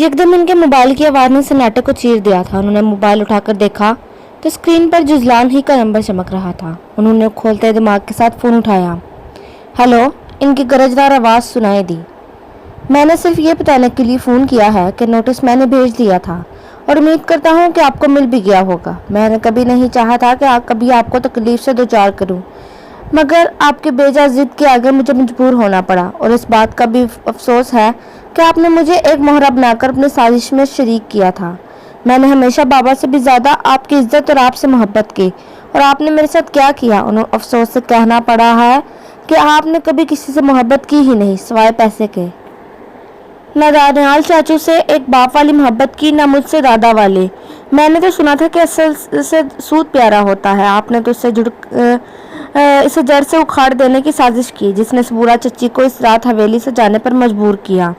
यकदम इनके मोबाइल की आवाज़ ने सन्नाटे को चीर दिया था। उन्होंने मोबाइल उठाकर देखा तो स्क्रीन पर जुजलान ही का नंबर चमक रहा था। उन्होंने खोलते दिमाग के साथ फ़ोन उठाया। हेलो, इनकी गरजदार आवाज़ सुनाई दी। मैंने सिर्फ ये बताने के लिए फ़ोन किया है कि नोटिस मैंने भेज दिया था और उम्मीद करता हूँ कि आपको मिल भी गया होगा। मैंने कभी नहीं चाहा था कि कभी आपको तकलीफ से दो चार करूँ, मगर आपकी बेजा जिद के आगे मुझे मजबूर होना पड़ा और इस बात का भी अफसोस है कि आपने मुझे एक मोहरा बनाकर अपनी साजिश में शरीक किया था। मैंने हमेशा बाबा से भी ज़्यादा आपकी इज्जत और आपसे मोहब्बत की, और आपने मेरे साथ क्या किया उन्हें अफसोस से कहना पड़ा है कि आपने कभी किसी से मोहब्बत की ही नहीं सिवाय पैसे के। न दानियाल चाचू से एक बाप वाली मोहब्बत की, न मुझसे दादा वाली। मैंने तो सुना था कि असल से सूद प्यारा होता है। आपने तो इसे जड़ से उखाड़ देने की साजिश की, जिसने सबूरा चच्ची को इस रात हवेली से जाने पर मजबूर किया।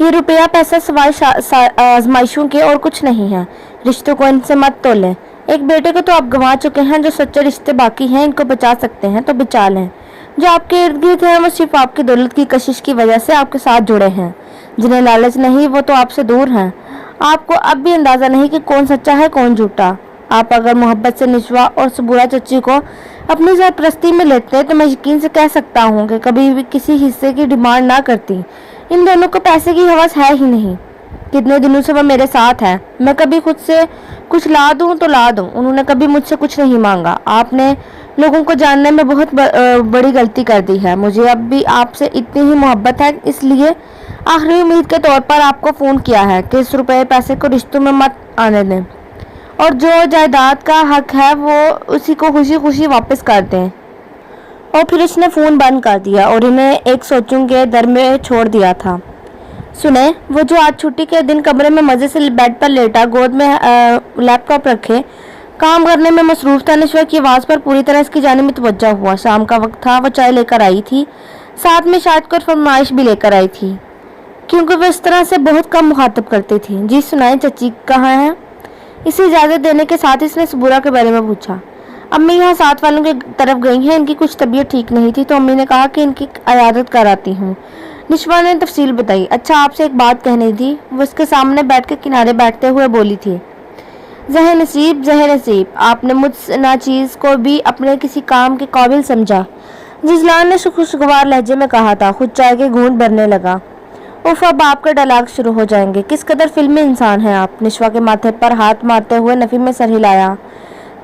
ये रुपया पैसा सवाल आजमाइशों के और कुछ नहीं है। रिश्तों को इनसे मत तोलें। एक बेटे को तो आप गंवा चुके हैं। जो सच्चे रिश्ते बाकी हैं, इनको बचा सकते हैं तो बचा लें। जो आपके इर्द गिर्द हैं वो सिर्फ आपकी दौलत की कशिश की वजह से आपके साथ जुड़े हैं। जिन्हें लालच नहीं वो तो आपसे दूर हैं। आपको अब भी अंदाजा नहीं कि कौन सच्चा है कौन झूठा। आप अगर मोहब्बत से निशवा और सबूरा चच्ची को अपनी सरपरस्ती में लेते तो मैं यकीन से कह सकता हूँ कि कभी भी किसी हिस्से की डिमांड ना करती। इन दोनों को पैसे की हवस है ही नहीं। कितने दिनों से वो मेरे साथ है। मैं कभी खुद से कुछ ला दूं तो ला दूं। उन्होंने कभी मुझसे कुछ नहीं मांगा। आपने लोगों को जानने में बहुत बड़ी गलती कर दी है। मुझे अब भी आपसे इतनी ही मोहब्बत है, इसलिए आखिरी उम्मीद के तौर पर आपको फ़ोन किया है कि इस रुपये पैसे को रिश्तों में मत आने दें, और जो जायदाद का हक है वो उसी को खुशी खुशी वापस कर दें। और फिर उसने फ़ोन बंद कर दिया और इन्हें एक सोचूं के दर में छोड़ दिया था। सुने, वो जो आज छुट्टी के दिन कमरे में मज़े से बेड पर लेटा गोद में लैपटॉप रखे काम करने में मसरूफ़ था, नशवा की आवाज़ पर पूरी तरह इसकी जानिब मुतवज्जा हुआ। शाम का वक्त था। वो चाय लेकर आई थी, साथ में शायद कोई फरमाइश भी लेकर आई थी, क्योंकि वो इस तरह से बहुत कम मुखातब करती थी। जी सुनाए, चची कहाँ है? इसे इजाज़त देने के साथ इसने सबूरा के बारे में पूछा। अम्मी यहाँ साथ वालों की तरफ गई हैं। इनकी कुछ तबीयत ठीक नहीं थी तो अम्मी ने कहा कि इनकी इयादत कराती हूँ। निशवा ने तफसील बताई। अच्छा, आपसे एक बात कहनी थी। वो इसके सामने बैठ के किनारे बैठते हुए बोली थी। ज़हर नसीब, आपने मुझ नाचीज़ को भी अपने किसी काम के काबिल समझा। जिजलान ने खुशगवार लहजे में कहा था। खुद चाय के घूंट भरने लगा। उफ, अब आपके डायलॉग शुरू हो जाएंगे। किस कदर फिल्मी इंसान हैं आप। निशवा के माथे पर हाथ मारते हुए नफ़ी में सर हिलाया।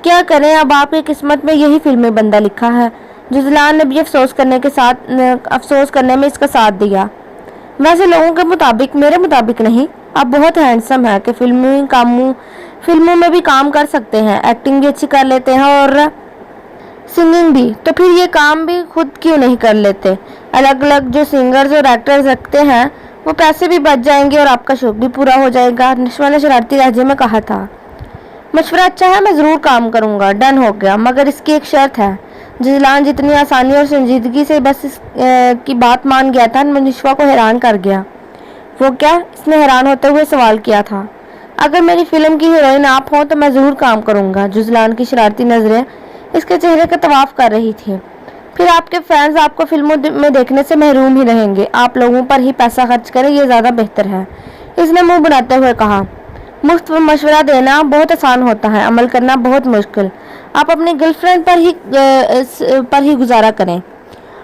क्या करें, अब आपकी किस्मत में यही फिल्मी बंदा लिखा है। जुजलान ने भी अफसोस करने में इसका साथ दिया। वैसे लोगों के मुताबिक, मेरे मुताबिक नहीं। आप बहुत हैंडसम हैं कि फिल्मों में भी काम कर सकते हैं, एक्टिंग भी अच्छी कर लेते हैं और सिंगिंग भी। तो फिर ये काम भी खुद क्यों नहीं कर लेते? अलग अलग जो सिंगर्स और एक्टर्स रखते हैं वो पैसे भी बच जाएंगे और आपका शौक भी पूरा हो जाएगा। निशवा ने शरारती लहजे में कहा था। मशवरा अच्छा है, मैं ज़रूर काम करूँगा। डन हो गया, मगर इसकी एक शर्त है। जिजलान जितनी आसानी और संजीदगी से बस की बात मान गया था, निशवा को हैरान कर गया। वो क्या? इसने हैरान होते हुए सवाल किया था। अगर मेरी फिल्म की हीरोइन आप हो तो मैं ज़रूर काम करूँगा। जुजलान की शरारती नज़रें इसके चेहरे का तवाफ कर रही थी। फिर आपके फैंस आपको फिल्मों में देखने से महरूम ही रहेंगे। आप लोगों पर ही पैसा खर्च करें, ये ज़्यादा बेहतर है। इसने मुंह बनाते हुए कहा। मुफ्त मशवरा देना बहुत आसान होता है, अमल करना बहुत मुश्किल। आप अपनी गर्लफ्रेंड पर ही गुजारा करें।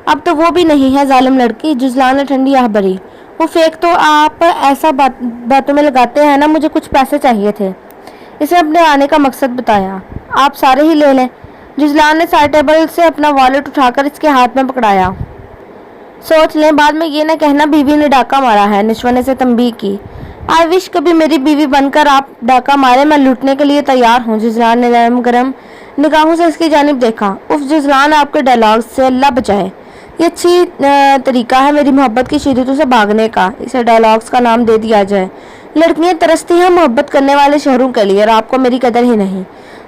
अब तो वो भी नहीं है, जालिम लड़की। जुजलान ने ठंडी आह भरी। वो फेंक तो आप ऐसा बातों में लगाते हैं ना। मुझे कुछ पैसे चाहिए थे। इसे अपने आने का मकसद बताया। आप सारे ही ले लें। जुजलान ने साइड टेबल से अपना वॉलेट उठाकर इसके हाथ में पकड़ाया। सोच लें, बाद में ये ना कहना बीवी ने डाका मारा है। निशवा ने से तंबीह की। आई विश कभी मेरी बीवी बनकर आप डाका मारे। मैं लूटने के लिए तैयार हूँ। जुजलान ने नरम गरम निगाहों से इसकी जानिब देखा। उफ जुजलान, आपके डायलॉग से अल्लाह बचाए। ये अच्छी तरीका है मेरी मोहब्बत की शिद्दतों से भागने का। इसे डायलॉग्स का नाम दे दिया जाए। लड़कियां तरसती हैं मोहब्बत करने वाले शोहरों के लिए, और आपको मेरी कदर ही नहीं।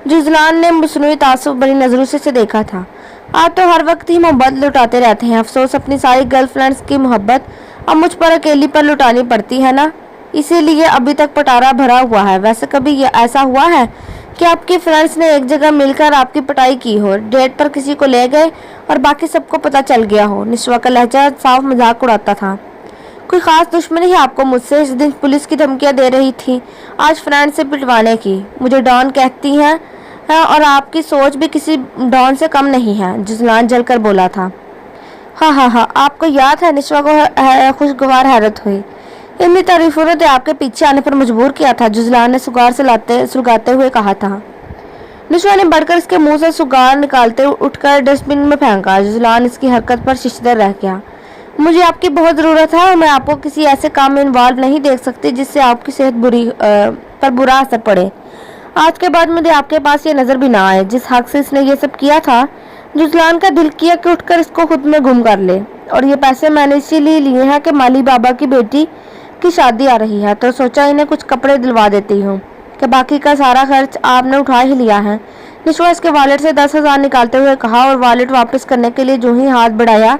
जुजलान ने मसनूई तासुब बड़ी नजरों से देखा था। आप तो हर वक्त ही मोहब्बत लुटाते रहते हैं। अफसोस अपनी सारी गर्लफ्रेंड्स की मोहब्बत अब मुझ पर अकेली पर लुटानी पड़ती है ना, इसीलिए अभी तक पटारा भरा हुआ है। वैसे कभी ये ऐसा हुआ है कि आपके फ्रेंड्स ने एक जगह मिलकर आपकी पिटाई की हो, डेट पर किसी को ले गए और बाकी सबको पता चल गया हो? निशवा का लहजा साफ मजाक उड़ाता था। कोई खास दुश्मनी है आपको मुझसे? इस दिन पुलिस की धमकियां दे रही थी, आज फ्रेंड से पिटवाने की। मुझे डॉन कहती हैं और आपकी सोच भी किसी डॉन से कम नहीं है, जुजलान जलकर बोला था। हाँ हाँ हाँ, आपको याद है? निशवा को खुशगवार हैरत हुई। इतनी तारीफों ने आपके पीछे आने पर मजबूर किया था, जुजलान ने सुगार सुलगाते हुए कहा था। निशवा ने बढ़कर इसके मुंह से सुगार निकालते उठकर डस्टबिन में फेंका। जुजलान इसकी हरकत पर शिशदर रह गया। मुझे आपकी बहुत ज़रूरत है और मैं आपको किसी ऐसे काम में इन्वॉल्व नहीं देख सकती जिससे आपकी सेहत पर बुरा असर पड़े। आज के बाद मुझे आपके पास ये नज़र भी ना आए। जिस हक से इसने ये सब किया था, जुजलान का दिल किया कि उठकर इसको खुद में गुम कर ले। और ये पैसे मैंने इसीलिए लिए हैं कि माली बाबा की बेटी की शादी आ रही है, तो सोचा इन्हें कुछ कपड़े दिलवा देती हूँ कि बाकी का सारा खर्च आपने उठा ही लिया है। निशवा इसके वॉलेट से 10,000 निकालते हुए कहा और वॉलेट वापस करने के लिए जो ही हाथ बढ़ाया,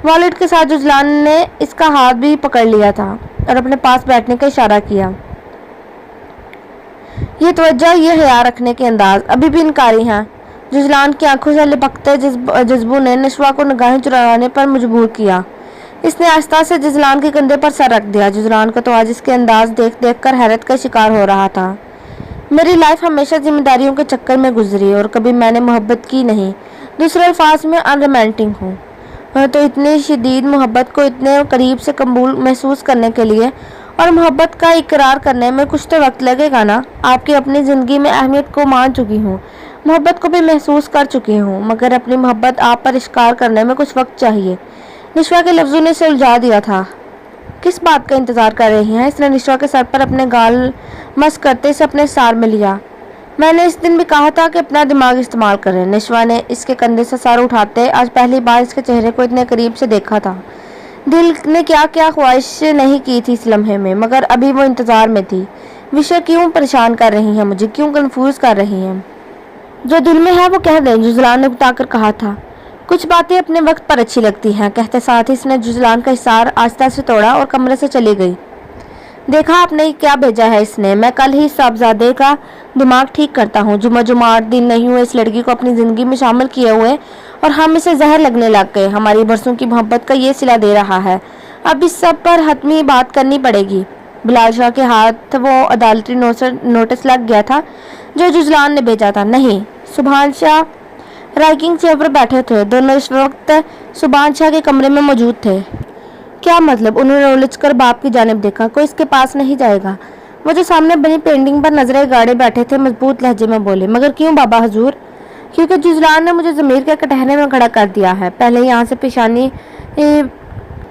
वॉलेट के साथ जुजलान ने इसका हाथ भी पकड़ लिया था और अपने पास बैठने का इशारा किया। ये तवज्जो, ये हया रखने के अंदाज अभी भी इनकारी हैं। जुजलान की आंखों से लिपकते जज्बों ने निशवा को निगाहें चुराने पर मजबूर किया। इसने आस्था से जुजलान के कंधे पर सर रख दिया। जुजलान को तो आज इसके अंदाज देख देख कर हैरत का शिकार हो रहा था। मेरी लाइफ हमेशा जिम्मेदारियों के चक्कर में गुजरी और कभी मैंने मोहब्बत की नहीं। दूसरे अल्फाज में अनरोमांटिक हूँ। तो इतनी शदीद मोहब्बत को इतने करीब से कबूल महसूस करने के लिए और मोहब्बत का इकरार करने में कुछ तो वक्त लगेगा ना। आपकी अपनी ज़िंदगी में अहमियत को मान चुकी हूँ, मोहब्बत को भी महसूस कर चुकी हूँ, मगर अपनी मोहब्बत आप पर इश्कार करने में कुछ वक्त चाहिए। निशवा के लफ्ज़ों ने इसे उलझा दिया था। किस बात का इंतज़ार कर रही हैं? इसने निशवा के सर पर अपने गाल मस करते इसे अपने सार में लिया। मैंने इस दिन भी कहा था कि अपना दिमाग इस्तेमाल करें। निशवा ने इसके कंधे से सर उठाते आज पहली बार इसके चेहरे को इतने करीब से देखा था। दिल ने क्या क्या ख्वाहिश नहीं की थी इस लम्हे में, मगर अभी वो इंतज़ार में थी। विषय क्यों परेशान कर रही हैं मुझे, क्यों कंफ्यूज कर रही हैं? जो दिल में है वो कह दें, जुजलान ने उताकर कहा था। कुछ बातें अपने वक्त पर अच्छी लगती हैं, कहते साथ ही इसने जुजलान का हिसार आस्था से तोड़ा और कमरे से चली गई। देखा आपने क्या भेजा है इसने? मैं कल ही साहबजादे का दिमाग ठीक करता हूँ। जुमा 8 दिन नहीं हुए इस लड़की को अपनी ज़िंदगी में शामिल किए हुए और हम इसे जहर लगने लग गए। हमारी बरसों की मोहब्बत का ये सिला दे रहा है। अब इस सब पर हतमी बात करनी पड़ेगी। बिलाल शाह के हाथ वो अदालती नोटिस लग गया था जो जुजलान ने भेजा था। नहीं, सुभान शाह राइकिंग चेयर पर बैठे थे। दोनों इस वक्त सुभान शाह के कमरे में मौजूद थे। क्या मतलब? उन्होंने उलझकर बाप की जानिब देखा। कोई इसके पास नहीं जाएगा। वो जो सामने बनी पेंटिंग पर नजरें गाड़े बैठे थे, मजबूत लहजे में बोले, मगर क्यों बाबा हजूर? क्योंकि जुजलान ने मुझे ज़मीर के कटहरे में खड़ा कर दिया है। पहले यहाँ से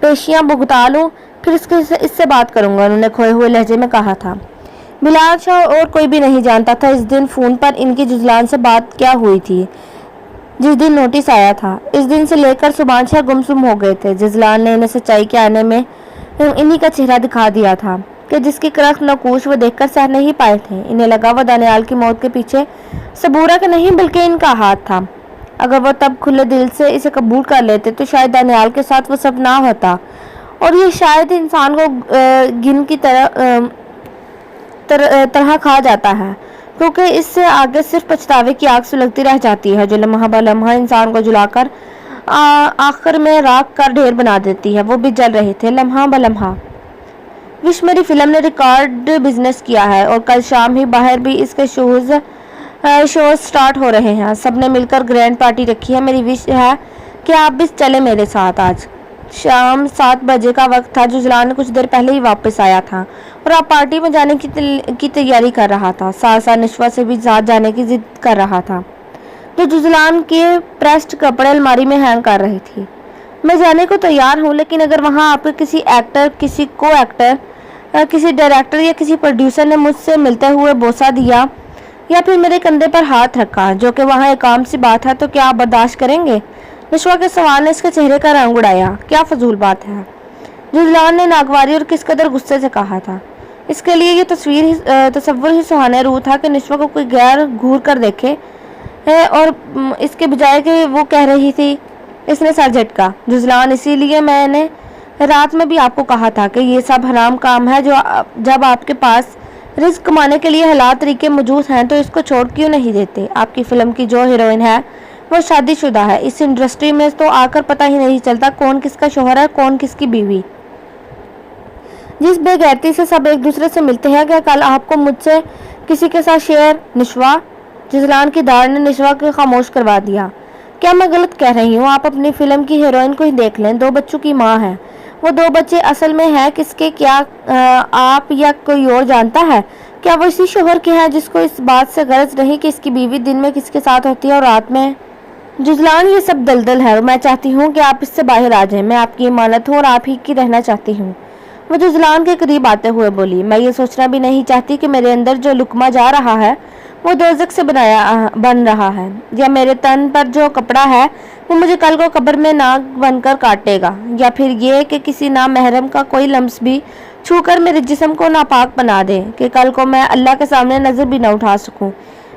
पेशियाँ भुगता लूँ, फिर इससे बात करूँगा, उन्होंने खोए हुए लहजे में कहा था। बिलाल शाह और कोई भी नहीं जानता था इस दिन फ़ोन पर इनकी जुजलान से बात क्या हुई थी जिस दिन नोटिस आया था। इस दिन से लेकर सुभान शाह गुमसुम हो गए थे। जुजलान ने इन्हें सच्चाई के आने में इन्हीं का चेहरा दिखा दिया था कि जिसकी करख नकूश वो देखकर सह नहीं पाए थे। इन्हें लगा वो दानियाल की मौत के पीछे सबूरा के नहीं बल्कि इनका हाथ था। अगर वो तब खुले दिल से इसे कबूल कर लेते तो शायद दानियाल के साथ वो सब ना होता और ये शायद इंसान को गिन की तरह खा जाता है, क्योंकि इससे आगे सिर्फ पछतावे की आग सुलगती रह जाती है जो लम्हा ब लम्हा इंसान को जलाकर आखिर में राख कर ढेर बना देती है। वो भी जल रहे थे लम्हा ब लम्हा। विश मेरी फिल्म ने रिकॉर्ड बिजनेस किया है और कल शाम ही बाहर भी इसके शोज स्टार्ट हो रहे हैं। सबने मिलकर ग्रैंड पार्टी रखी है। मेरी विश है कि आप भी चले मेरे साथ। आज शाम 7 बजे का वक्त था। जुजलान कुछ देर पहले ही वापस आया था और अब पार्टी में जाने की तैयारी कर रहा था। साथ साथ निशवा से भी साथ जाने की जिद कर रहा था जो जुजलान के प्रेस्ड कपड़े अलमारी में हैंग कर रही थी। मैं जाने को तैयार हूँ, लेकिन अगर वहाँ आपके किसी एक्टर, किसी को एक्टर, किसी डायरेक्टर या किसी प्रोड्यूसर ने मुझसे मिलते हुए बोसा दिया या फिर मेरे कंधे पर हाथ रखा, जो कि वहाँ एक आम सी बात है, तो क्या आप बर्दाश्त करेंगे? निशवा के सवाल ने इसके चेहरे का रंग उड़ाया। क्या फजूल बात है, जुजलान ने नागवारी और किस कदर गुस्से से कहा था। इसके लिए ये तस्वुर ही सुहाने रूह था कि निशवा को कोई गैर घूर कर देखे और इसके बजाय कि वो कह रही थी। इसने सर झटका। जुजलान, इसीलिए मैंने रात में भी आपको कहा था कि ये सब हराम काम है। जब आपके पास रिस्क कमाने के लिए हालात तरीके मौजूद हैं तो इसको छोड़ क्यों नहीं देते? आपकी फिल्म की जो हीरोइन है वो शादीशुदा है। इस इंडस्ट्री में तो आकर पता ही नहीं चलता कौन किसका शोहर है, कौन किसकी बीवी। जिस बेगैरती से सब एक दूसरे से मिलते हैं, क्या कल आपको मुझसे किसी के साथ शेयर? निशवा, जिजलान की दाढ़ ने निशवा को खामोश करवा दिया। क्या मैं गलत कह रही हूँ? आप अपनी फिल्म की हीरोइन को ही देख लें, 2 बच्चों की माँ है। वो 2 बच्चे असल में है किसके, क्या आप या कोई और जानता है? क्या वो इसी शोहर के हैं जिसको इस बात से गरज नहीं कि इसकी बीवी दिन में किसके साथ होती है और रात में? जुजलान, ये सब दलदल है और मैं चाहती हूँ कि आप इससे बाहर आ जाएं। मैं आपकी इमानत हूँ और आप ही की रहना चाहती हूँ। वो जुजलान के करीब आते हुए बोली, मैं ये सोचना भी नहीं चाहती कि मेरे अंदर जो लुकमा जा रहा है वो दोज़ख से बन रहा है, या मेरे तन पर जो कपड़ा है वो मुझे कल को कब्र में नाग बनकर काटेगा, या फिर ये कि किसी नामहरम का कोई लम्स भी छूकर मेरे जिस्म को नापाक बना दे कि कल को मैं अल्लाह के सामने नजर भी न उठा सकूं।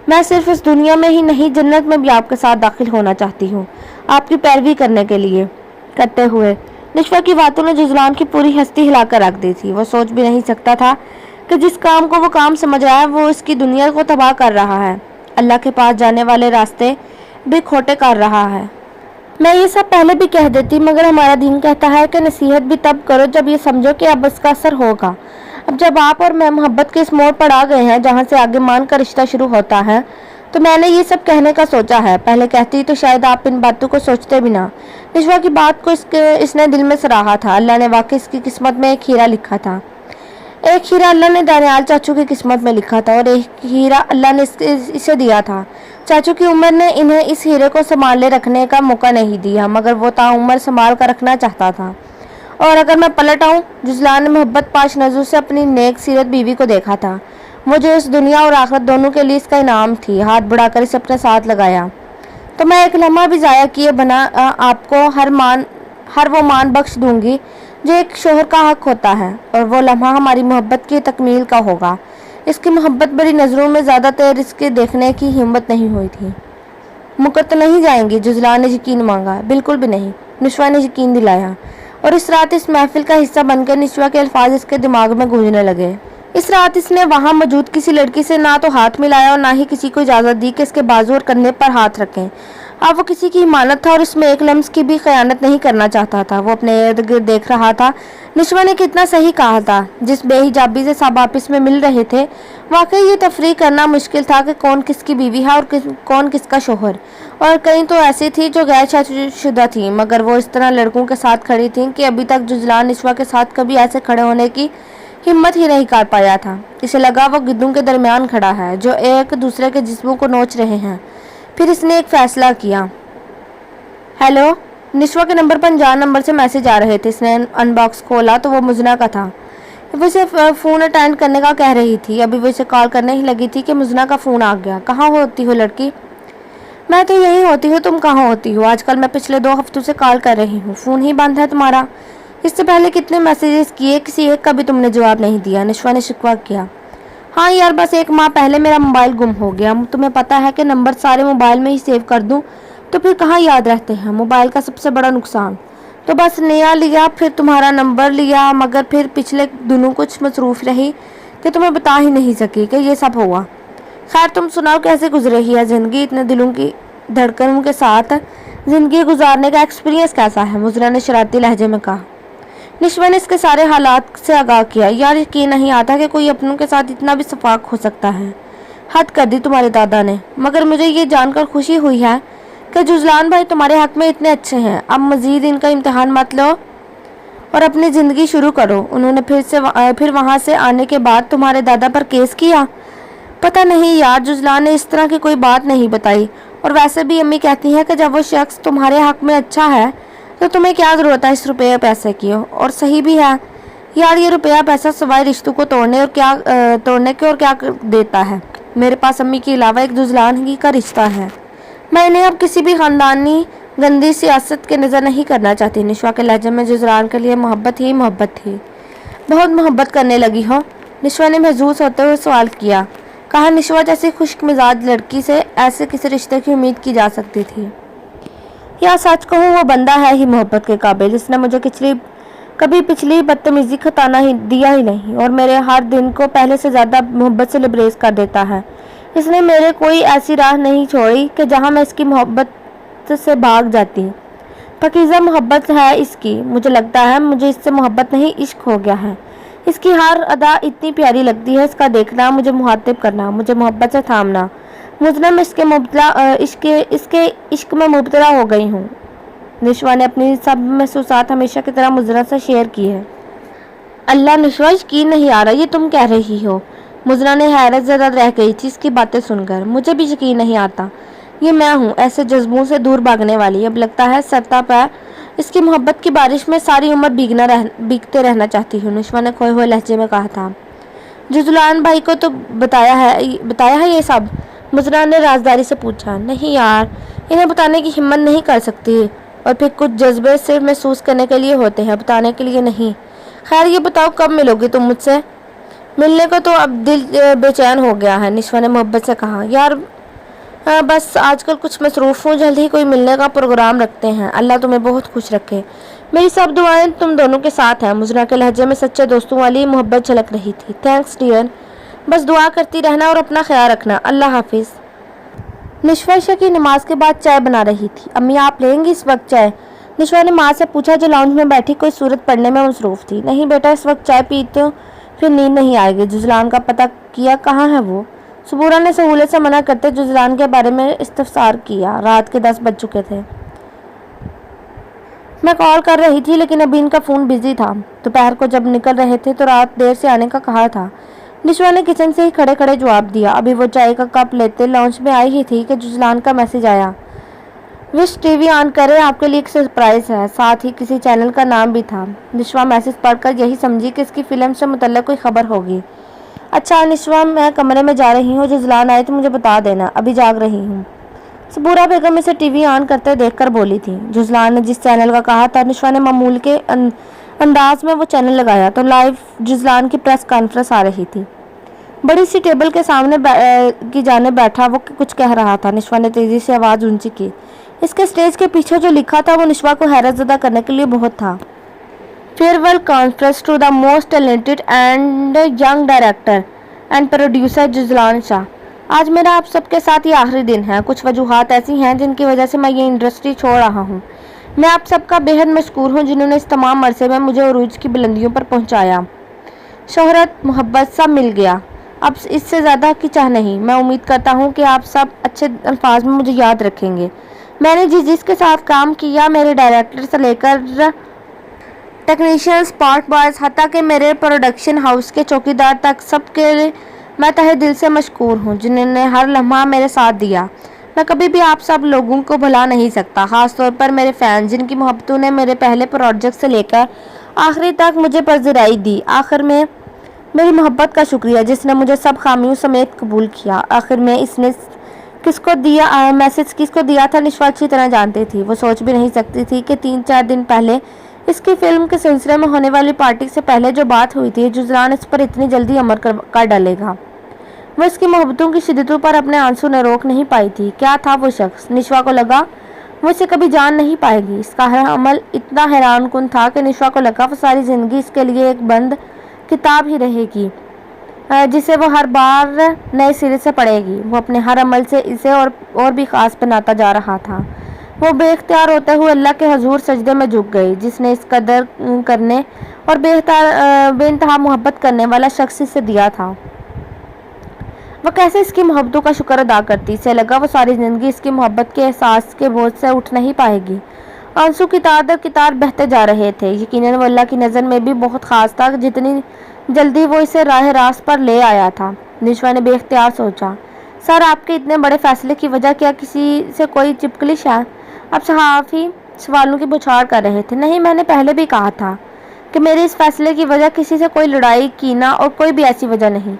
मैं सिर्फ इस दुनिया में ही नहीं, जन्नत में भी आपके साथ दाखिल होना चाहती हूँ, आपकी पैरवी करते हुए। निशवा की बातों ने जुजलान की पूरी हस्ती हिलाकर रख दी थी। वो सोच भी नहीं सकता था कि जिस काम को वो काम समझ रहा है वो इसकी दुनिया को तबाह कर रहा है, अल्लाह के पास जाने वाले रास्ते भी खोटे कर रहा है। मैं ये सब पहले भी कह देती, मगर हमारा दीन कहता है कि नसीहत भी तब करो जब ये समझो कि अब इसका असर होगा। अब जब आप और मैं मोहब्बत के इस मोड़ पर आ गए हैं जहाँ से आगे मान का रिश्ता शुरू होता है, तो मैंने ये सब कहने का सोचा है। पहले कहती तो शायद आप इन बातों को सोचते भी ना। निशवा की बात को इसने दिल में सराहा था। अल्लाह ने वाकई इसकी किस्मत में एक हीरा लिखा था। एक हीरा अल्लाह ने दानियाल चाचू की किस्मत में लिखा था और एक हीरा अल्लाह ने इसे दिया था। चाचू की उम्र ने इन्हें इस हीरे को संभाले रखने का मौका नहीं दिया, मगर वो ताउम्र संभाल कर रखना चाहता था। और अगर मैं पलट आऊँ, जुजलान ने मोहब्बत पाश नजरों से अपनी नेक सीरत बीवी को देखा था, वो जो इस दुनिया और आखिरत दोनों के लिए इसका इनाम थी। हाथ बढ़ाकर इसे अपने साथ लगाया। तो मैं एक लम्हा भी ज़ाया किए बना आपको हर वो मान बख्श दूंगी जो एक शोहर का हक होता है, और वो लम्हा हमारी मोहब्बत की तकमील का होगा। इसकी मोहब्बत बड़ी नज़रों में ज़्यादा देर इसके देखने की हिम्मत नहीं हुई थी। मुकर तो नहीं जाएंगी? जुजलान ने यकीन मांगा। बिल्कुल भी नहीं, निशवा ने यकीन दिलाया। और इस रात इस महफिल का हिस्सा बनकर निशवा के अल्फाज इसके दिमाग में गूंजने लगे। इस रात इसने वहां मौजूद किसी लड़की से ना तो हाथ मिलाया और ना ही किसी को इजाज़त दी कि इसके बाजू और कंधे पर हाथ रखें। अब वो किसी की हिमानत था और इसमें एक लम्स की भी खयानत नहीं करना चाहता था। वो अपने इर्द गिर्द देख रहा था। निशवा ने कितना सही कहा था। जिस बेहिजाबी से सब आपस में मिल रहे थे, वाकई ये तफरीक करना मुश्किल था कि कौन किसकी बीवी है और कौन किसका शोहर। और कई तो ऐसी थी जो गैर शादीशुदा थी, मगर वो इस तरह लड़कों के साथ खड़ी थी कि अभी तक जुजलान निशवा के साथ कभी ऐसे खड़े होने की हिम्मत ही नहीं कर पाया था। इसे लगा वो गिद्धों के दरमियान खड़ा है जो एक दूसरे के जिस्मों को नोच रहे हैं। फिर इसने एक फैसला किया। हेलो, निशवा के नंबर पर अनजान नंबर से मैसेज आ रहे थे। इसने अनबॉक्स खोला तो वो मुजना का था। वो इसे फ़ोन अटेंड करने का कह रही थी। अभी वो इसे कॉल करने ही लगी थी कि मुजना का फ़ोन आ गया। कहाँ होती हो लड़की? मैं तो यहीं होती हूँ, तुम कहाँ होती हो? आजकल मैं पिछले 2 हफ्तों से कॉल कर रही हूँ, फ़ोन ही बंद है तुम्हारा। इससे पहले कितने मैसेजेस किए, किसी एक का भी तुमने जवाब नहीं दिया। निशवा ने शिकवा किया। हाँ यार, बस 1 माह पहले मेरा मोबाइल गुम हो गया। तुम्हें पता है कि नंबर सारे मोबाइल में ही सेव कर दूं तो फिर कहाँ याद रहते हैं। मोबाइल का सबसे बड़ा नुकसान तो बस नया लिया, फिर तुम्हारा नंबर लिया, मगर फिर पिछले दिनों कुछ मसरूफ़ रही कि तुम्हें बता ही नहीं सकी कि ये सब हुआ। खैर, तुम सुनाओ, कैसे गुजर रही है ज़िंदगी? इतने दिलों की धड़कनों के साथ ज़िंदगी गुजारने का एक्सपीरियंस कैसा है? मुजरा ने शरारती लहजे में कहा। निशवा ने इसके सारे हालात से आगाह किया। यार, यकीन नहीं आता कि कोई अपनों के साथ इतना भी शफाक हो सकता है। हद कर दी तुम्हारे दादा ने। मगर मुझे ये जानकर खुशी हुई है कि जुजलान भाई तुम्हारे हक में इतने अच्छे हैं। अब मज़ीद इनका इम्तिहान मत लो और अपनी ज़िंदगी शुरू करो। उन्होंने फिर वहाँ से आने के बाद तुम्हारे दादा पर केस किया? पता नहीं यार, जुजलान ने इस तरह की कोई बात नहीं बताई। और वैसे भी अम्मी कहती हैं कि जब वो शख्स तुम्हारे हक में अच्छा है तो तुम्हें क्या ज़रूरत है इस रुपये पैसे की? और सही भी है यार, ये रुपया पैसा सवाए रिश्तों को तोड़ने के और क्या देता है? मेरे पास अम्मी के अलावा एक जुजलान ही का रिश्ता है। मैं इन्हें अब किसी भी ख़ानदानी गंदी सियासत के नज़र नहीं करना चाहती। निशवा के लहजे में जुजलान के लिए मोहब्बत ही मोहब्बत थी। बहुत मोहब्बत करने लगी हो? निशवा ने महजूस होते हुए सवाल किया। कहा, निशवा जैसी खुश्क मिजाज लड़की से ऐसे किसी रिश्ते की उम्मीद की जा सकती थी? या सच कहूँ, वो बंदा है ही मोहब्बत के काबिल। इसने मुझे कभी पिछली बदतमीजी खताना ही दिया ही नहीं और मेरे हर दिन को पहले से ज़्यादा मोहब्बत से लबरेज कर देता है। इसने मेरे कोई ऐसी राह नहीं छोड़ी कि जहाँ मैं इसकी मोहब्बत से भाग जाती। पाकीज़ा मोहब्बत है इसकी। मुझे लगता है मुझे इससे मोहब्बत नहीं, इश्क हो गया है। اس کی ہر ادا اتنی پیاری لگتی ہے، اس کا دیکھنا، مجھے مخاطب کرنا، مجھے محبت سے تھامنا۔ مزنا میں اس کے عشق میں مبتلا ہو گئی ہوں۔ نشوا نے اپنی سب محسوسات ہمیشہ کی طرح مزنا سے شیئر کی ہے۔ اللہ نشوا، یقین نہیں آ رہا یہ تم کہہ رہی ہو۔ مزنا نے حیرت زدہ رہ گئی تھی اس کی باتیں سن کر۔ مجھے بھی یقین نہیں آتا، یہ میں ہوں ایسے جذبوں سے دور بھاگنے والی۔ اب لگتا ہے سرتا پہ اس کی محبت کی بارش میں ساری عمر بھیگتے رہنا چاہتی ہوں، نشوا نے کھوئے ہوئے لہجے میں کہا تھا۔ جزلان بھائی کو تو بتایا ہے یہ سب؟ مزنا نے رازداری سے پوچھا۔ نہیں یار، انہیں بتانے کی ہمت نہیں کر سکتی، اور پھر کچھ جذبے صرف محسوس کرنے کے لیے ہوتے ہیں، بتانے کے لیے نہیں۔ خیر یہ بتاؤ کب ملو گی تم مجھ سے؟ ملنے کو تو اب دل بے چین ہو گیا ہے، نشوا نے محبت سے کہا۔ یار بس آج کل کچھ مصروف ہوں، جلد ہی کوئی ملنے کا پروگرام رکھتے ہیں۔ اللہ تمہیں بہت خوش رکھے، میری سب دعائیں تم دونوں کے ساتھ ہیں۔ مزنا کے لہجے میں سچے دوستوں والی محبت جھلک رہی تھی۔ تھینکس ڈیئر، بس دعا کرتی رہنا اور اپنا خیال رکھنا، اللہ حافظ۔ نشوا عشاء کی نماز کے بعد چائے بنا رہی تھی۔ امی آپ لیں گی اس وقت چائے؟ نشوا نے ماں سے پوچھا جو لاؤنج میں بیٹھی کوئی سورت پڑھنے میں مصروف تھی۔ نہیں بیٹا، اس وقت چائے پیتے ہو پھر نیند نہیں آئے گی۔ جزلان کا پتہ کیا کہاں ہے وہ؟ صبورہ نے سہولت سے منع کرتے جزلان کے بارے میں استفسار کیا۔ رات کے 10 بج چکے تھے۔ میں کال کر رہی تھی لیکن ابھی ان کا فون بزی تھا۔ دوپہر کو جب نکل رہے تھے تو رات دیر سے آنے کا کہا تھا۔ نشوا نے کچن سے ہی کھڑے کھڑے جواب دیا۔ ابھی وہ چائے کا کپ لیتے لاؤنج میں آئی ہی تھی کہ جزلان کا میسج آیا۔ وش ٹی وی آن کریں، آپ کے لیے ایک سرپرائز ہے، ساتھ ہی کسی چینل کا نام بھی تھا۔ نشوا میسج پڑھ کر یہی سمجھی کہ اس کی فلم سے متعلق کوئی خبر ہوگی۔ اچھا نشوا، میں کمرے میں جا رہی ہوں، جزلان آئے تو مجھے بتا دینا، ابھی جاگ رہی ہوں۔ صبورہ بیگم اسے ٹی وی آن کرتے دیکھ کر بولی تھی۔ جزلان نے جس چینل کا کہا تھا، نشوا نے معمول کے انداز میں وہ چینل لگایا تو لائیو جزلان کی پریس کانفرنس آ رہی تھی۔ بڑی سی ٹیبل کے سامنے کی جانب بیٹھا وہ کچھ کہہ رہا تھا۔ نشوا نے تیزی سے آواز اونچی کی۔ اس کے اسٹیج کے پیچھے جو لکھا تھا وہ نشوا کو حیرت زدہ کرنے کے لیے بہت تھا۔ Farewell conference to the most talented and young director and producer Jazlan Shah. آج میرا آپ سب کے ساتھ یہ آخری دن ہے۔ کچھ وجوہات ایسی ہیں جن کی وجہ سے میں یہ انڈسٹری چھوڑ رہا ہوں۔ میں آپ سب کا بے حد مشکور ہوں جنہوں نے اس تمام عرصے میں مجھے عروج کی بلندیوں پر پہنچایا۔ شہرت، محبت سب مل گیا، اب اس سے زیادہ کی چاہ نہیں۔ میں امید کرتا ہوں کہ آپ سب اچھے الفاظ میں مجھے یاد رکھیں گے۔ میں نے جس کے ساتھ کام کیا، میرے ڈائریکٹر سے لے کر ٹیکنیشینز، پارٹ بوائز، حتیٰ کہ میرے پروڈکشن ہاؤس کے چوکیدار تک، سب کے میں تہہ دل سے مشکور ہوں جنہوں نے ہر لمحہ میرے ساتھ دیا۔ میں کبھی بھی آپ سب لوگوں کو بھلا نہیں سکتا، خاص طور پر میرے فینز جن کی محبتوں نے میرے پہلے پروجیکٹ سے لے کر آخری تک مجھے پذیرائی دی۔ آخر میں میری محبت کا شکریہ جس نے مجھے سب خامیوں سمیت قبول کیا۔ آخر میں اس نے میسج کس کو دیا تھا نشوا اچھی طرح جانتی تھی۔ وہ سوچ بھی نہیں سکتی تھی کہ 3-4 دن پہلے اس کی فلم کے سلسلے میں ہونے والی پارٹی سے پہلے جو بات ہوئی تھی، جزلان اس پر اتنی جلدی عمل کر ڈالے گا۔ وہ اس کی محبتوں کی شدتوں پر اپنے آنسو نہ روک نہیں پائی تھی۔ کیا تھا وہ شخص؟ نشوا کو لگا وہ اسے کبھی جان نہیں پائے گی۔ اس کا ہر عمل اتنا حیران کن تھا کہ نشوا کو لگا وہ ساری زندگی اس کے لیے ایک بند کتاب ہی رہے گی جسے وہ ہر بار نئے سرے سے پڑھے گی۔ وہ اپنے ہر عمل سے اسے اور بھی خاص بناتا جا رہا تھا۔ وہ بے اختیار ہوتے ہوئے اللہ کے حضور سجدے میں جھک گئی۔ جس نے اس قدر کرنے اور بے انتہا محبت کرنے والا شخص اسے دیا تھا، وہ کیسے اس کی محبتوں کا شکر ادا کرتی؟ اسے لگا وہ ساری زندگی اس کی محبت کے احساس کے بوجھ سے اٹھ نہیں پائے گی۔ آنسو قطار در قطار بہتے جا رہے تھے۔ یقیناً وہ اللہ کی نظر میں بھی بہت خاص تھا جتنی جلدی وہ اسے راہ راست پر لے آیا تھا۔ نشوا نے بے اختیار سوچا، سر آپ کے اتنے بڑے فیصلے کی وجہ کیا کسی سے کوئی چپکلش ہے؟ اب صحافی سوالوں کی بوچھاڑ کر رہے تھے۔ نہیں، میں نے پہلے بھی کہا تھا کہ میری اس فیصلے کی وجہ کسی سے کوئی لڑائی، کینہ اور کوئی بھی ایسی وجہ نہیں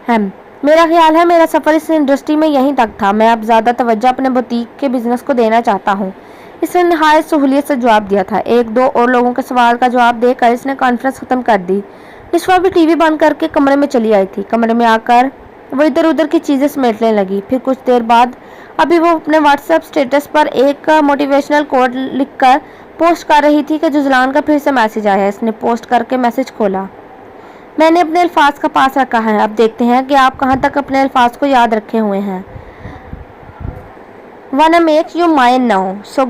ہے۔ میرا خیال ہے میرا سفر اس انڈسٹری میں یہیں تک تھا۔ میں اب زیادہ توجہ اپنے بوتیک کے بزنس کو دینا چاہتا ہوں۔ اس نے نہایت سہولیت سے جواب دیا تھا۔ 1-2 اور لوگوں کے سوال کا جواب دے کر اس نے کانفرنس ختم کر دی۔ نشوا بھی ٹی وی بند کر کے کمرے میں چلی آئی تھی۔ کمرے میں آ کر وہ ادھر ادھر کی چیزیں سمیٹنے لگی۔ پھر کچھ دیر بعد ابھی وہ اپنے واٹس ایپ اسٹیٹس پر ایک موٹیویشنل کوٹ لکھ کر پوسٹ کر رہی تھی کہ جزلان کا پھر سے میسج آیا۔ اس نے پوسٹ کر کے میسج کھولا۔ میں نے اپنے الفاظ کا پاس رکھا ہے، اب دیکھتے ہیں کہ آپ کہاں تک اپنے الفاظ کو یاد رکھے ہوئے ہیں۔ wanna make you mine now so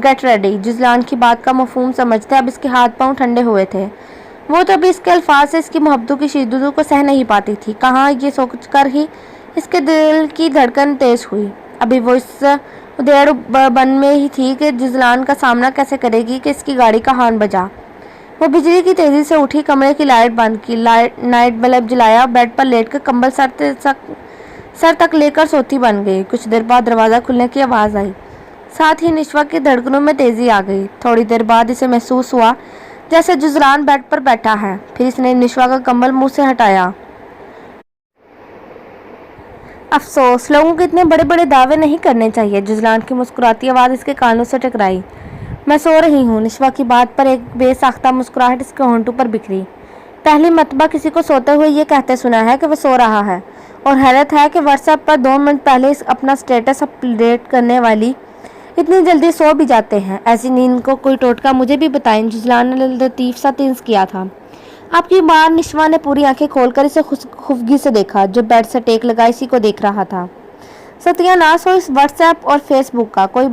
get ready۔ جزلان کی بات کا مفہوم سمجھتے اب اس کے ہاتھ پاؤں ٹھنڈے ہوئے تھے۔ وہ تو ابھی اس کے الفاظ سے اس کی محبتوں کی شدت کو سہ نہیں پاتی تھی. کہاں یہ سوچ کر ہی اس کے دل کی دھڑکن تیز ہوئی. ابھی وہ اس ادھیڑ بن میں ہی تھی کہ جزلان کا سامنا کیسے کرے گی کہ اس کی گاڑی کا ہارن بجا. وہ بجلی کی تیزی سے اٹھی, کمرے کی لائٹ بند کی, نائٹ بلب جلایا, بیڈ پر لیٹ کر کمبل سر تک لے کر سوتی بن گئی. کچھ دیر بعد دروازہ کھلنے کی آواز آئی. ساتھ ہی نشوا کی دھڑکنوں میں تیزی آ گئی. تھوڑی دیر بعد اسے محسوس ہوا جیسے جزلان بیڈ پر بیٹھا ہے. پھر اس نے نشوا کا کمبل منہ سے ہٹایا. افسوس, لوگوں کو اتنے بڑے بڑے دعوے نہیں کرنے چاہیے. جزلان کی مسکراتی آواز اس کے کانوں سے ٹکرائی. میں سو رہی ہوں. نشوا کی بات پر ایک بے ساختہ مسکراہٹ اس کے ہونٹوں پر بکھری. پہلی مرتبہ کسی کو سوتے ہوئے یہ کہتے سنا ہے کہ وہ سو رہا ہے, اور حیرت ہے کہ واٹس ایپ پر 2 منٹ پہلے اپنا اسٹیٹس اپڈیٹ کرنے والی اتنی جلدی سو بھی جاتے ہیں. ایسی نیند کو کوئی ٹوٹکا مجھے بھی بتائیں. جزلان نے لطیف سا طنز کیا تھا. آپ کی بار نشوا نے پوری آنکھیں کھول کر اسے خفگی سے دیکھا, جو بیڈ سے ٹیک لگا اسی کو دیکھ رہا تھا. ستیہ ناس ہو اس واٹس ایپ اور فیس بک کا, کوئی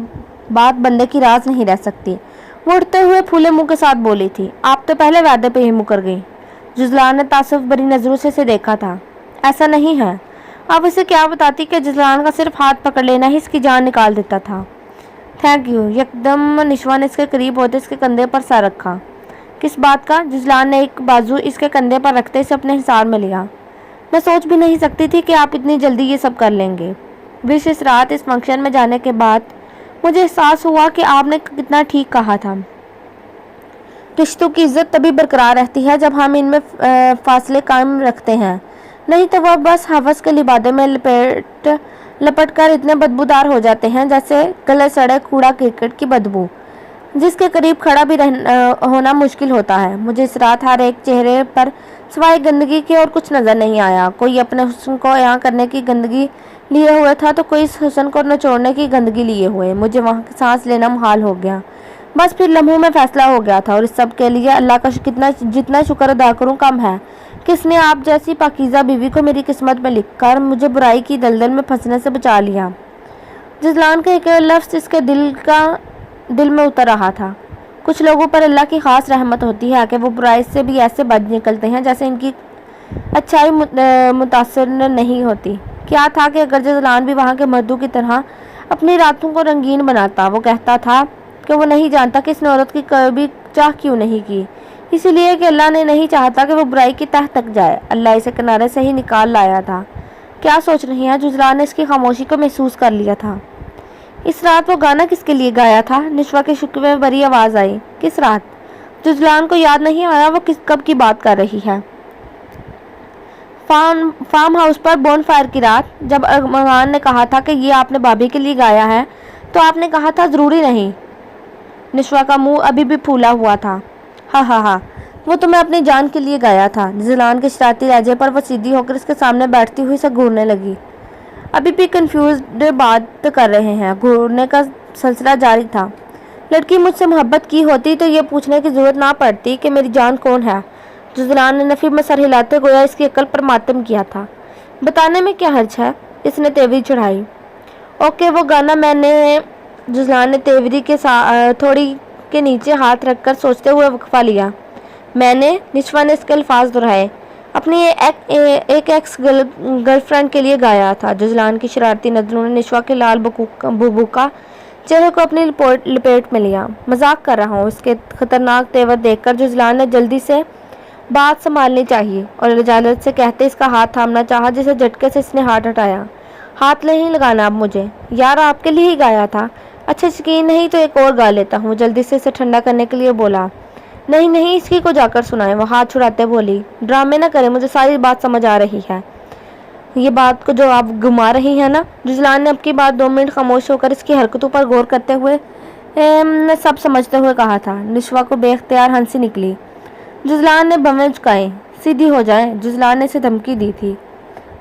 بات بندے کی راز نہیں رہ سکتی. وہ اٹھتے ہوئے پھولے منہ کے ساتھ بولی تھی. آپ تو پہلے وعدے پہ ہی مکر گئی. جزلان نے تعصب بری نظروں سے اسے دیکھا تھا. ایسا نہیں ہے. آپ اسے کیا بتاتی کہ جزلان کا صرف ہاتھ پکڑ لینا ہی اس کی جان نکال دیتا تھا. Thank you. یکدم نشوا نے اس کے قریب ہوتے اس کے کندھے پر سر رکھا. کس بات کا؟ جزلان نے ایک بازو اس کے کندھے پر رکھتے اسے اپنے حصار میں لیا. میں سوچ بھی نہیں سکتی تھی کہ آپ اتنی جلدی یہ سب کر لیں گے. اس رات اس فنکشن میں جانے کے بعد مجھے احساس ہوا کہ آپ نے کتنا ٹھیک کہا تھا. رشتوں کی عزت تبھی برقرار رہتی ہے جب ہم ان میں فاصلے قائم رکھتے ہیں, نہیں تو وہ بس ہوس کے لبادے میں لپٹ کر اتنے بدبودار ہو جاتے ہیں جیسے گلے سڑے کوڑا کرکٹ کی بدبو, جس کے قریب کھڑا بھی ہونا مشکل ہوتا ہے. مجھے اس رات ہر ایک چہرے پر سوائے گندگی کے اور کچھ نظر نہیں آیا. کوئی اپنے حسن کو عیاں کرنے کی گندگی لیے ہوئے تھا تو کوئی اس حسن کو نچوڑنے کی گندگی لیے ہوئے. مجھے وہاں سانس لینا محال ہو گیا. بس پھر لمحوں میں فیصلہ ہو گیا تھا, اور اس سب کے لیے اللہ کا جتنا شکر ادا کروں کم ہے کہ اس نے آپ جیسی پاکیزہ بیوی کو میری قسمت میں لکھ کر مجھے برائی کی دلدل میں پھنسنے سے بچا لیا. جزلان کا ایک لفظ اس کے دل میں اتر رہا تھا. کچھ لوگوں پر اللہ کی خاص رحمت ہوتی ہے کہ وہ برائی سے بھی ایسے بچ نکلتے ہیں جیسے ان کی اچھائی متاثر نہیں ہوتی. کیا تھا کہ اگر جزلان بھی وہاں کے مردوں کی طرح اپنی راتوں کو رنگین بناتا. وہ کہتا تھا کہ وہ نہیں جانتا کہ اس نے عورت کی کبھی چاہ کیوں نہیں کی, اسی لیے کہ اللہ نے نہیں چاہتا کہ وہ برائی کی تہ تک جائے. اللہ اسے کنارے سے ہی نکال لایا تھا. کیا سوچ رہی ہیں؟ جزلان نے اس کی خاموشی کو محسوس کر لیا تھا. اس رات وہ گانا کس کے لیے گایا تھا؟ نشوا کے شکوے میں بری آواز آئی. کس رات؟ جزلان کو یاد نہیں آیا وہ کب کی بات کر رہی ہے. فارم ہاؤس پر بون فائر کی رات, جب ارمان نے کہا تھا کہ یہ آپ نے بھابھی کے لیے گایا ہے تو آپ نے کہا تھا ضروری نہیں. نشوا کا منہ ابھی بھی پھولا ہوا تھا. ہاں, وہ تو میں اپنی جان کے لیے گایا تھا. جزلان کے شرارتی لہجے پر وہ سیدھی ہو کر اس کے سامنے بیٹھتی ہوئی سے گھورنے لگی. ابھی بھی کنفیوزڈ بات کر رہے ہیں. گھورنے کا سلسلہ جاری تھا. لڑکی مجھ سے محبت کی ہوتی تو یہ پوچھنے کی ضرورت نہ پڑتی کہ میری جان کون ہے. جزلان نے نفی میں سر ہلاتے گویا اس کی عقل پر ماتم کیا تھا. بتانے میں کیا حرج ہے؟ اس نے تیوری چڑھائی. اوکے, وہ گانا میں نے. جزلان نے تیوری کے تھوڑی کے نیچے ہاتھ رکھ کر سوچتے ہوئے وقفہ لیا. میں نے. نشوا نے اس کے الفاظ دہرائے. اپنی ایک ایکس گرل فرینڈ کے لیے گایا تھا. جزلان کی شرارتی نظروں نے نشوا کے لال بھبوکا چہرے کو اپنی لپیٹ میں لیا. مذاق کر رہا ہوں. اس کے خطرناک تیور دیکھ کر جزلان نے جلدی سے بات سنبھالنی چاہیے اور رجالت سے کہتے اس کا ہاتھ تھامنا چاہا, جسے جھٹکے سے اس نے ہاتھ ہٹایا. ہاتھ نہیں لگانا اب مجھے. یار آپ کے لیے ہی گایا تھا. اچھا یقین نہیں تو ایک اور گا لیتا ہوں. جلدی سے اسے ٹھنڈا کرنے کے لیے بولا. نہیں, اس کی کو جا کر سنائے. وہ ہاتھ چھڑاتے بولی. ڈرامے نہ کرے, مجھے ساری بات سمجھ آ رہی ہے. یہ بات کو جو آپ گما رہی ہیں نا. جزلان نے اب کی بات 2 منٹ خاموش ہو کر اس کی حرکتوں پر غور کرتے ہوئے سب سمجھتے ہوئے کہا تھا. نشوا کو بے اختیار ہنسی نکلی. جزلان نے بھویں جھکائیں. سیدھی ہو جائیں. جزلان نے اسے دھمکی دی تھی.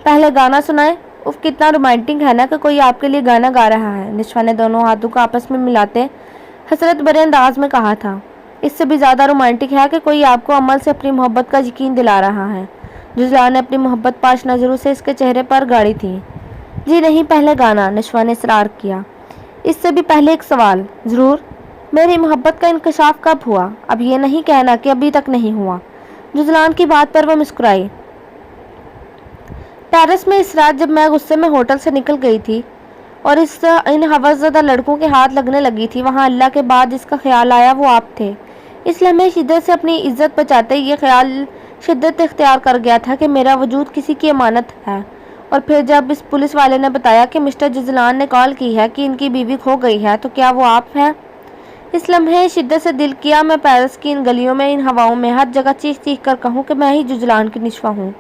پہلے گانا سنائے. اف کتنا رومانٹک ہے نا کہ کوئی آپ کے لیے گانا گا رہا ہے. نشوا نے دونوں ہاتھوں کو آپس میں ملاتے حسرت بھرے انداز میں کہا تھا. اس سے بھی زیادہ رومانٹک ہے کہ کوئی آپ کو عمل سے اپنی محبت کا یقین دلا رہا ہے. جزلان نے اپنی محبت پاش نظروں سے اس کے چہرے پر گاڑی تھی. جی نہیں, پہلے گانا. نشوا نے اصرار کیا. اس سے بھی پہلے ایک سوال. ضرور. میری محبت کا انکشاف کب ہوا؟ اب یہ نہیں کہنا کہ ابھی تک نہیں ہوا. जुज़लान की बात पर वो मुस्कुराई। पेरिस में इस रात जब मैं गुस्से में होटल से निकल गई थी और इन हवसज़दा लड़कों के हाथ लगने लगी थी, वहाँ अल्लाह के बाद जिसका ख्याल आया वो आप थे। इस लम्हे शिद्दत से अपनी इज्जत बचाते ये ख्याल शिद्दत इख्तियार कर गया था कि मेरा वजूद किसी की अमानत है। और फिर जब इस पुलिस वाले ने बताया कि मिस्टर जुज़लान ने कॉल की है कि इनकी बीवी खो गई है, तो क्या वो आप हैं? इस लम्हे शिद्दत से दिल किया मैं पेरिस की इन गलियों में, इन हवाओं में हर जगह चीख चीख कर कहूँ कि मैं ही जुज़लान की निशवा हूँ।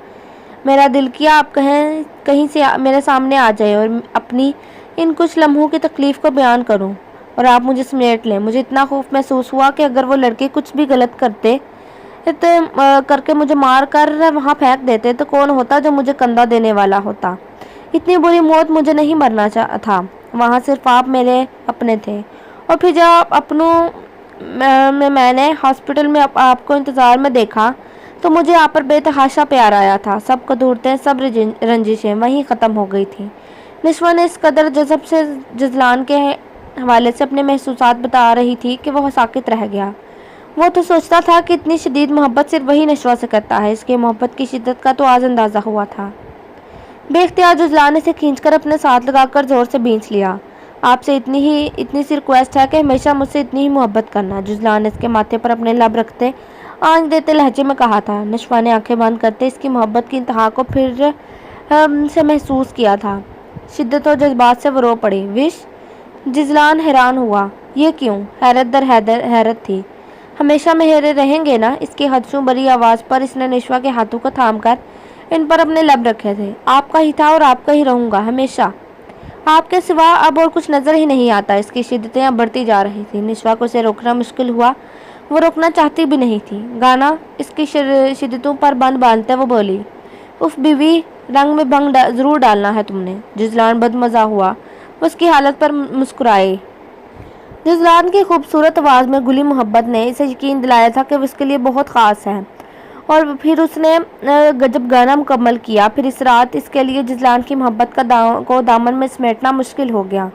मेरा दिल किया आप कहीं से मेरे सामने आ जाए और अपनी इन कुछ लम्हों की तकलीफ़ को बयान करूं और आप मुझे समेट लें। मुझे इतना खौफ महसूस हुआ कि अगर वो लड़के कुछ भी गलत करके मुझे मार कर वहाँ फेंक देते तो कौन होता जो मुझे कंधा देने वाला होता। इतनी बुरी मौत मुझे नहीं मरना था, वहाँ सिर्फ आप मेरे अपने थे। और फिर जब अपनों में मैंने हॉस्पिटल में आपको इंतज़ार में देखा तो मुझे आप पर बेतहाशा प्यार आया था। सब कदूरतें, सब रंजिशें वहीं ख़त्म हो गई थी। निशवा ने इस कदर जज़ब से जुज़लान के हवाले से अपने महसूसात बता रही थी कि वह साकित रह गया। वो तो सोचता था कि इतनी शदीद मोहब्बत सिर्फ वही नशवा से करता है। इसकी मोहब्बत की शिद्दत का तो आज अंदाज़ा हुआ था। बेख्तियार जुज़लान ने इसे खींचकर अपने साथ लगाकर ज़ोर से खींच लिया। आपसे इतनी सी रिक्वेस्ट है कि हमेशा मुझसे इतनी ही मोहब्बत करना, जुज़लान ने इसके माथे पर अपने लब रखते आंच देते लहजे में कहा था। नशवा ने आंखें बंद करते इसकी मोहब्बत की इंतहा को फिर से महसूस किया था। शिद्दत और जज्बात से वो रो पड़ी। विश? जुज़लान हैरान हुआ। ये क्यों? हैरत दर हैरत थी। हमेशा मेरे रहेंगे ना? इसकी हदसों भरी आवाज़ पर इसने निशवा के हाथों को थामकर इन पर अपने लब रखे थे। आपका ही था और आपका ही रहूँगा हमेशा। आपके सिवा अब और कुछ नज़र ही नहीं आता। इसकी शिद्दतें अब बढ़ती जा रही थी। निशवा को उसे रोकना मुश्किल हुआ। वो रोकना चाहती भी नहीं थी। गाना इसकी शिद्दतों पर बंद बांधते वो बोली, उफ बीवी, रंग में भंग ज़रूर डालना है तुमने। जुज़लान बदमज़ा हुआ। वो उसकी हालत पर मुस्कुराई। जुज़लान की खूबसूरत आवाज़ में घुली मोहब्बत ने इसे यकीन दिलाया था कि वो इसके लिए बहुत ख़ास है। और फिर उसने जब गाना मुकम्मल किया, फिर इस रात इसके लिए जुज़लान की मोहब्बत को दामन में समेटना मुश्किल हो गया।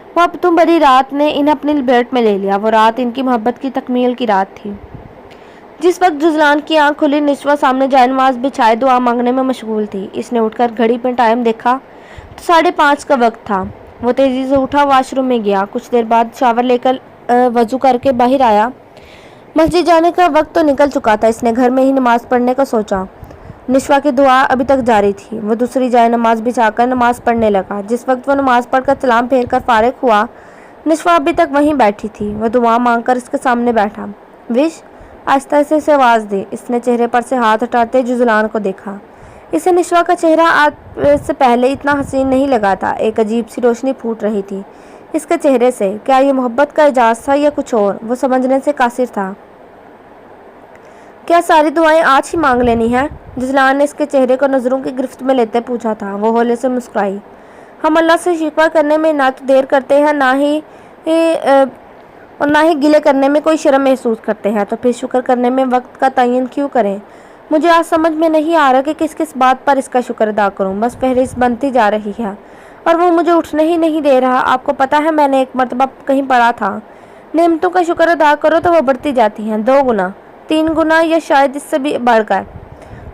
वो अब तुम बड़ी रात ने इन्हें अपनी लपेट में ले लिया। वो रात इनकी मोहब्बत की तकमील की रात थी। जिस वक्त जुज़लान की आंख खुली, निशवा सामने जायनमाज़ बिछाए दुआ मांगने में मशगूल थी। इसने उठकर घड़ी पर टाइम देखा तो 5:30 का वक्त था। वो तेज़ी से उठा, वाशरूम में गया। कुछ देर बाद शावर लेकर वज़ू करके बाहर आया। मस्जिद जाने का वक्त तो निकल चुका था। इसने घर में ही नमाज़ पढ़ने का सोचा। निशवा की दुआ अभी तक जारी थी। वो दूसरी जाए नमाज बिछाकर नमाज़ पढ़ने लगा। जिस वक्त वो नमाज़ पढ़कर सलाम फेर कर फारिग हुआ, निशवा अभी तक वहीं बैठी थी। वह दुआ मांगकर इसके सामने बैठा। विश? आहिस्ता से आवाज़ दी। इसने चेहरे पर से हाथ हटाते जुज़लान को देखा। इसे निशवा का चेहरा आज से पहले इतना हसीन नहीं लगा था। एक अजीब सी रोशनी फूट रही थी इसके चेहरे से। क्या ये मोहब्बत का एजाज़ था या कुछ और? वो समझने से कासिर था। क्या सारी दुआएं आज ही मांग लेनी है? जुज़लान ने इसके चेहरे को नज़रों की गिरफ्त में लेते पूछा था। वो होले से मुस्कुराई। हम अल्लाह से शिकवा करने में ना तो देर करते हैं ना ही गिले करने में कोई शर्म महसूस करते हैं, तो फिर शुक्र करने में वक्त का तयन क्यों करें? मुझे आज समझ में नहीं आ रहा कि किस किस बात पर इसका शुक्र अदा करूं। बस फहरिस्त बनती जा रही है और वो मुझे उठने ही नहीं दे रहा। आपको पता है, मैंने एक मरतबा कहीं पढ़ा था, नेमतों का शुक्र अदा करो तो वो बढ़ती जाती हैं, 2 गुना, 3 गुना या शायद इससे भी बढ़कर।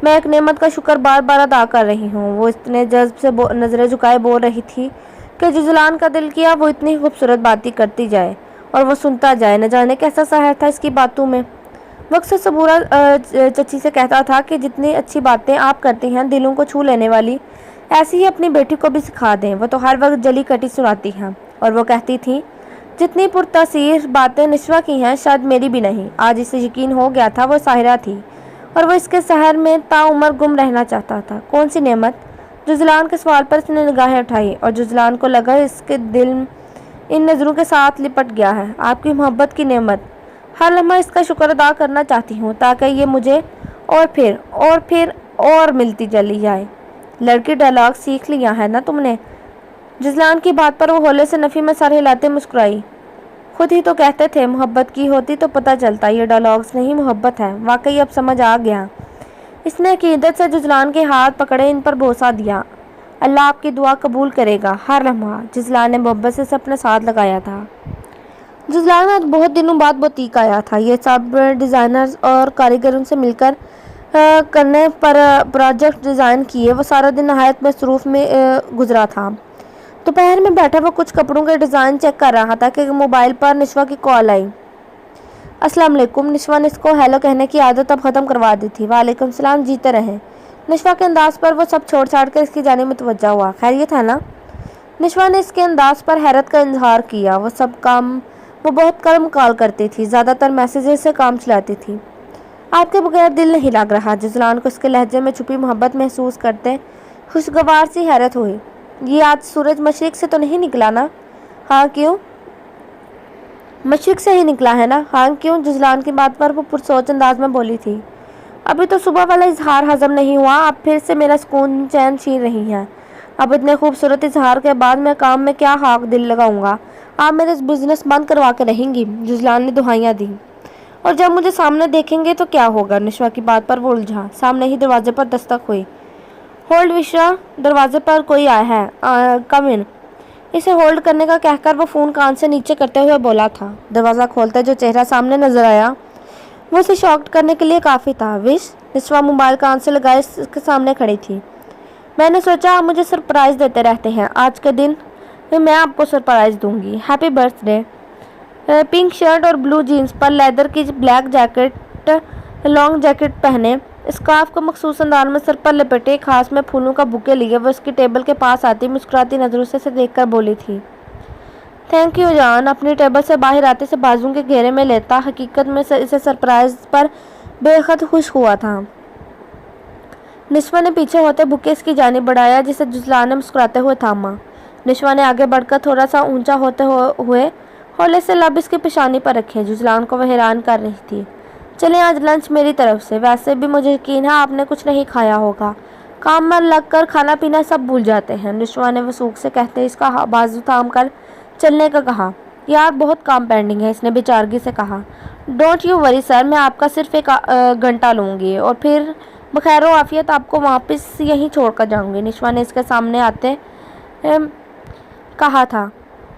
मैं एक नेमत का शुक्र बार बार अदा कर रही हूँ। वो इतने जज्ब से नज़रें झुकाए बोल रही थी कि जुज़लान का दिल किया वो इतनी खूबसूरत बातें करती जाए और वो सुनता जाए। न जाने कैसा सहर था इसकी बातों में। वक्त से सबूरा चची से कहता था कि जितनी अच्छी बातें आप करती हैं, दिलों को छू लेने वाली, ऐसी ही अपनी बेटी को भी सिखा दें। वो तो हर वक्त जली कटी सुनाती हैं। और वो कहती थी, जितनी पुरतासीर बातें निशवा की हैं, शायद मेरी भी नहीं। आज इसे यकीन हो गया था वो साहिरा थी और वो इसके शहर में ताउम्र गुम रहना चाहता था। कौन सी नेमत? जुज़लान के सवाल पर इसने निगाहें उठाई और जुज़लान को लगा इसके दिल इन नज़रों के साथ लिपट गया है। आपकी मोहब्बत की नेमत। हर लम्हा इसका शुक्र अदा करना चाहती हूँ ताकि ये मुझे और फिर मिलती चली जाए। लड़की डायलॉग सीख लिया है ना तुमने? जुज़लान की बात पर वो होले से नफ़ी में सर हिलाते मुस्कुराई। खुद ही तो कहते थे मोहब्बत की होती तो पता चलता। ये डायलॉग्स नहीं, मोहब्बत है। वाकई अब समझ आ गया। इसने अकीदत से जुज़लान के हाथ पकड़े, इन पर भरोसा दिया। अल्लाह आपकी दुआ कबूल करेगा। हर लम्हा जुज़लान ने मोहब्बत से अपने साथ लगाया था। जुज़लान आज बहुत दिनों बाद बुटीक आया था। ये सब डिज़ाइनर्स और कारीगरों से मिलकर کرنے پر پروجیکٹ ڈیزائن کیے، وہ سارا دن نہایت مصروف میں گزرا تھا۔ دوپہر میں بیٹھا وہ کچھ کپڑوں کے ڈیزائن چیک کر رہا تھا کہ موبائل پر نشوہ کی کال آئی۔ السلام علیکم۔ نشوہ نے اس کو ہیلو کہنے کی عادت اب ختم کروا دی تھی۔ وعلیکم السلام، جیتے رہیں۔ نشوہ کے انداز پر وہ سب چھوڑ چھاڑ کر اس کی جانب متوجہ ہوا۔ خیریت ہے نا؟ نشوہ نے اس کے انداز پر حیرت کا اظہار کیا۔ وہ بہت کم کال کرتی تھی، زیادہ تر میسیجز سے کام چلاتی تھی۔ آپ کے بغیر دل نہیں لگ رہا۔ جزلان کو اس کے لہجے میں چھپی محبت محسوس کرتے خوشگوار سی حیرت ہوئی۔ یہ آج سورج مشرق سے تو نہیں نکلا نا؟ ہاں کیوں؟ مشرق سے ہی نکلا ہے نا؟ ہاں کیوں؟ جزلان کی بات پر وہ پرسوچ انداز میں بولی تھی۔ ابھی تو صبح والا اظہار ہضم نہیں ہوا، آپ پھر سے میرا سکون چین چھین رہی ہیں۔ اب اتنے خوبصورت اظہار کے بعد میں کام میں کیا حق دل لگاؤں گا؟ آپ میرے بزنس بند کروا کے رہیں گی؟ جزلان نے دہائیاں دی۔ اور جب مجھے سامنے دیکھیں گے تو کیا ہوگا؟ نشوہ کی بات پر وہ الجھا۔ سامنے ہی دروازے پر دستک ہوئی۔ ہولڈ وشوا، دروازے پر کوئی آیا ہے، کم ان۔ اسے ہولڈ کرنے کا کہہ کر وہ فون کان سے نیچے کرتے ہوئے بولا تھا۔ دروازہ کھولتے جو چہرہ سامنے نظر آیا وہ اسے شاکڈ کرنے کے لیے کافی تھا۔ وش؟ نشوہ موبائل کان سے لگائے اس کے سامنے کھڑی تھی۔ میں نے سوچا آپ مجھے سرپرائز دیتے رہتے ہیں، آج کے دن میں آپ کو سرپرائز دوں گی۔ Happy birth day. Pink shirt اور بلو جینس پر لیدر کی بلیک جیکٹ، لانگ جیکٹ پہنے، اسکارف کو مخصوص انداز میں سر پر لپیٹے، ایک ہاتھ میں پھولوں کا بوکے لیے وہ اس کی ٹیبل کے پاس آتی مسکراتی نظروں سے اسے دیکھ کر بولی تھی۔ تھینک یو جان۔ اپنی ٹیبل سے باہر آتے سے بازو کے گھیرے میں لیتا حقیقت میں اسے سرپرائز پر بے حد خوش ہوا تھا۔ نشوہ نے پیچھے ہوتے بوکے اس کی جانب بڑھایا جسے جزلان نے مسکراتے ہوئے تھاما۔ نشوہ نے آگے بڑھ کر تھوڑا سا اونچا ہوتے ہوئے ہولے سے لب اس کی پیشانی پر رکھے۔ جزلان کو وہ حیران کر رہی تھی۔ چلیں آج لنچ میری طرف سے، ویسے بھی مجھے یقین ہے آپ نے کچھ نہیں کھایا ہوگا، کام میں لگ کر کھانا پینا سب بھول جاتے ہیں۔ نشوہ نے وثوق سے کہتے اس کا بازو تھام کر چلنے کا کہا۔ یار بہت کام پینڈنگ ہے، اس نے بیچارگی سے کہا۔ ڈونٹ یو وری سر، میں آپ کا صرف 1 گھنٹہ لوں گی اور پھر بخیر و عافیت آپ کو واپس یہیں چھوڑ کر جاؤں گی، نشوہ نے اس کے سامنے آتے کہا تھا۔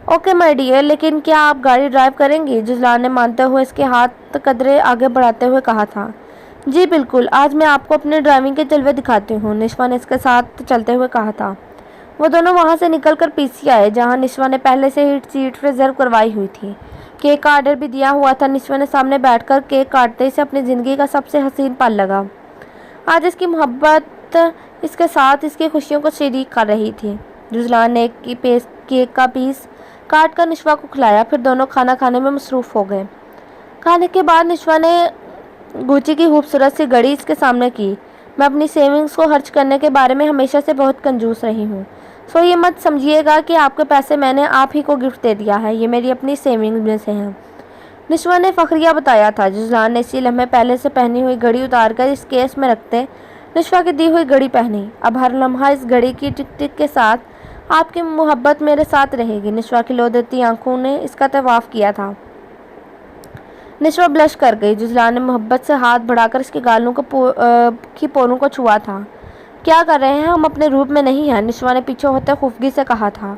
اوکے مائی ڈیئر، لیکن کیا آپ گاڑی ڈرائیو کریں گی؟ جزلان نے مانتے ہوئے اس کے ہاتھ قدرے آگے بڑھاتے ہوئے کہا تھا۔ جی بالکل، آج میں آپ کو اپنے ڈرائیونگ کے جلوے دکھاتی ہوں، نشوہ نے اس کے ساتھ چلتے ہوئے کہا تھا۔ وہ دونوں وہاں سے نکل کر پی سی آئے جہاں نشوہ نے پہلے سے ہی سیٹ ریزرو کروائی ہوئی تھی۔ کیک کا آرڈر بھی دیا ہوا تھا۔ نشوہ نے سامنے بیٹھ کر کیک کاٹتے اسے اپنی زندگی کا سب سے حسین پل لگا۔ آج اس کی محبت اس کے ساتھ اس کی خوشیوں کو شریک کر رہی تھی۔ جزلان نے کیک کا پیس کاٹ کر نشوہ کو کھلایا، پھر دونوں کھانا کھانے میں مصروف ہو گئے۔ کھانے کے بعد نشوہ نے گوچی کی خوبصورت سی گھڑی اس کے سامنے کی۔ میں اپنی سیونگز کو خرچ کرنے کے بارے میں ہمیشہ سے بہت کنجوس رہی ہوں، سو یہ مت سمجھیے گا کہ آپ کے پیسے میں نے آپ ہی کو گفٹ دے دیا ہے، یہ میری اپنی سیونگز میں سے ہیں، نشوہ نے فخریہ بتایا تھا۔ جزلان نے اسی لمحے پہلے سے پہنی ہوئی گھڑی اتار کر اس کیس میں رکھتے نشوہ کی دی ہوئی گھڑی پہنی۔ اب ہر لمحہ اس گھڑی کی ٹک ٹک کے ساتھ آپ کی محبت میرے ساتھ رہے گی۔ نشوہ کی لو دیتی آنکھوں نے اس کا طواف کیا تھا۔ نشوہ بلش کر گئی۔ جزلان نے محبت سے ہاتھ بڑھا کر اس کے گالوں کی پوروں کو چھوا تھا۔ کیا کر رہے ہیں؟ ہم اپنے روپ میں نہیں ہیں، نشوہ نے پیچھے ہوتے خفگی سے کہا تھا۔